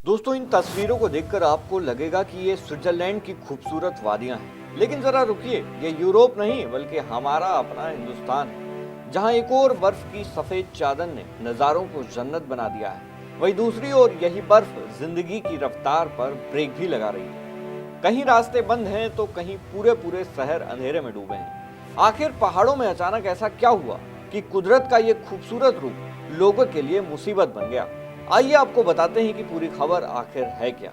दोस्तों, इन तस्वीरों को देखकर आपको लगेगा कि ये स्विट्जरलैंड की खूबसूरत वादियां हैं, लेकिन जरा रुकिए, ये यूरोप नहीं बल्कि हमारा अपना हिंदुस्तान है, जहां एक और बर्फ की सफेद चादर ने नजारों को जन्नत बना दिया है। वहीं दूसरी ओर यही बर्फ जिंदगी की रफ्तार पर ब्रेक भी लगा रही है। कहीं रास्ते बंद हैं तो कहीं पूरे पूरे शहर अंधेरे में डूबे हैं। आखिर पहाड़ों में अचानक ऐसा क्या हुआ कि कुदरत का ये खूबसूरत रूप लोगों के लिए मुसीबत बन गया? आइए आपको बताते हैं कि पूरी खबर आखिर है क्या।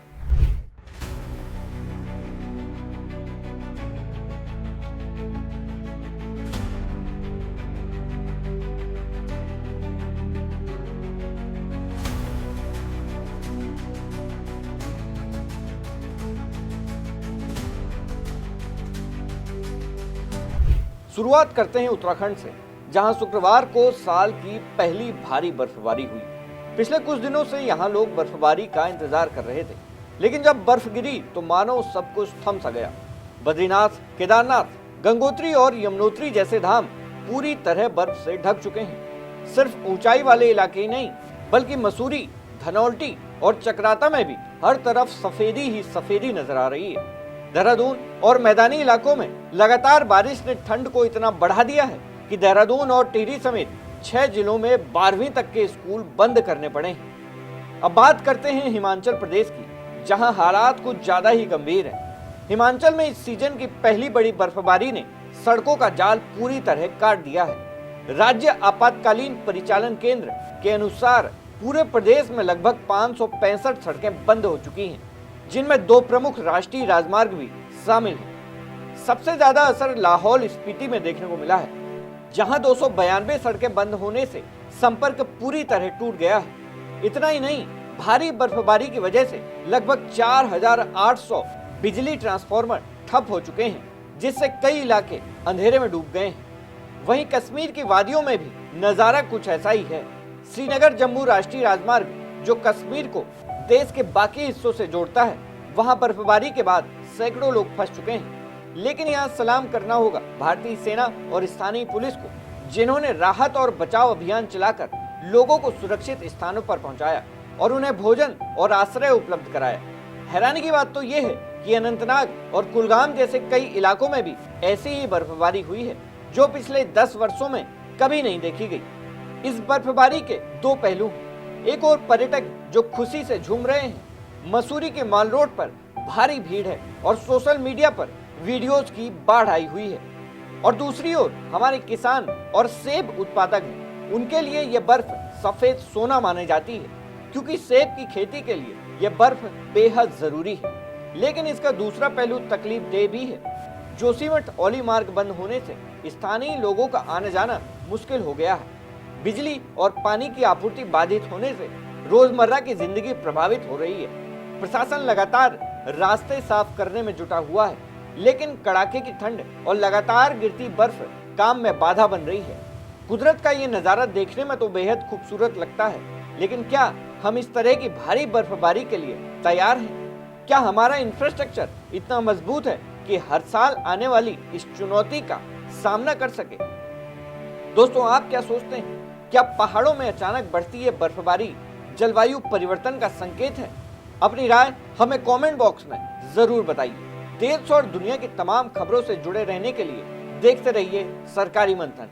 शुरुआत करते हैं उत्तराखंड से, जहां शुक्रवार को साल की पहली भारी बर्फबारी हुई। पिछले कुछ दिनों से यहाँ लोग बर्फबारी का इंतजार कर रहे थे, लेकिन जब बर्फ गिरी तो मानो सब कुछ थम सा गया। बद्रीनाथ, केदारनाथ, गंगोत्री और यमुनोत्री जैसे धाम पूरी तरह बर्फ से ढक चुके हैं। सिर्फ ऊंचाई वाले इलाके ही नहीं, बल्कि मसूरी, धनौल्टी और चक्राता में भी हर तरफ सफेदी ही सफेदी नजर आ रही है। देहरादून और मैदानी इलाकों में लगातार बारिश ने ठंड को इतना बढ़ा दिया है कि देहरादून और टिहरी समेत 6 जिलों में 12वीं तक के स्कूल बंद करने पड़े हैं। अब बात करते हैं हिमाचल प्रदेश की, जहां हालात कुछ ज्यादा ही गंभीर है। हिमाचल में इस सीजन की पहली बड़ी बर्फबारी ने सड़कों का जाल पूरी तरह काट दिया है। राज्य आपातकालीन परिचालन केंद्र के अनुसार पूरे प्रदेश में लगभग 565 सड़कें बंद हो चुकी हैं, जिनमें 2 प्रमुख राष्ट्रीय राजमार्ग भी शामिल हैं। सबसे ज्यादा असर लाहौल स्पीति में देखने को मिला है, जहां 292 सड़कें बंद होने से संपर्क पूरी तरह टूट गया है। इतना ही नहीं, भारी बर्फबारी की वजह से लगभग 4800 बिजली ट्रांसफार्मर ठप हो चुके हैं, जिससे कई इलाके अंधेरे में डूब गए हैं। वहीं कश्मीर की वादियों में भी नजारा कुछ ऐसा ही है। श्रीनगर जम्मू राष्ट्रीय राजमार्ग, जो कश्मीर को देश के बाकी हिस्सों से जोड़ता है, वहां बर्फबारी के बाद सैकड़ों लोग फंस चुके हैं। लेकिन यहाँ सलाम करना होगा भारतीय सेना और स्थानीय पुलिस को, जिन्होंने राहत और बचाव अभियान चलाकर लोगों को सुरक्षित स्थानों पर पहुंचाया और उन्हें भोजन और आश्रय उपलब्ध कराया। हैरानी की बात तो ये है कि अनंतनाग और कुलगाम जैसे कई इलाकों में भी ऐसी ही बर्फबारी हुई है, जो पिछले 10 वर्षों में कभी नहीं देखी गई। इस बर्फबारी के 2 पहलू हैं। एक और पर्यटक जो खुशी से झूम रहे हैं, मसूरी के माल रोड पर भारी भीड़ है और सोशल मीडिया पर वीडियोस की बाढ़ आई हुई है। और दूसरी ओर हमारे किसान और सेब उत्पादक हैं, उनके लिए यह बर्फ सफेद सोना मानी जाती है, क्योंकि सेब की खेती के लिए यह बर्फ बेहद जरूरी है। लेकिन इसका दूसरा पहलू तकलीफ दे भी है। जोशीमठ औली मार्ग बंद होने से स्थानीय लोगों का आना जाना मुश्किल हो गया है। बिजली और पानी की आपूर्ति बाधित होने से रोजमर्रा की जिंदगी प्रभावित हो रही है। प्रशासन लगातार रास्ते साफ करने में जुटा हुआ है, लेकिन कड़ाके की ठंड और लगातार गिरती बर्फ काम में बाधा बन रही है। कुदरत का ये नजारा देखने में तो बेहद खूबसूरत लगता है, लेकिन क्या हम इस तरह की भारी बर्फबारी के लिए तैयार हैं? क्या हमारा इंफ्रास्ट्रक्चर इतना मजबूत है कि हर साल आने वाली इस चुनौती का सामना कर सके? दोस्तों, आप क्या सोचते हैं? क्या पहाड़ों में अचानक बढ़ती है बर्फबारी जलवायु परिवर्तन का संकेत है? अपनी राय हमें कमेंट बॉक्स में जरूर बताइए। देश और दुनिया की तमाम खबरों से जुड़े रहने के लिए देखते रहिए सरकारी मंथन।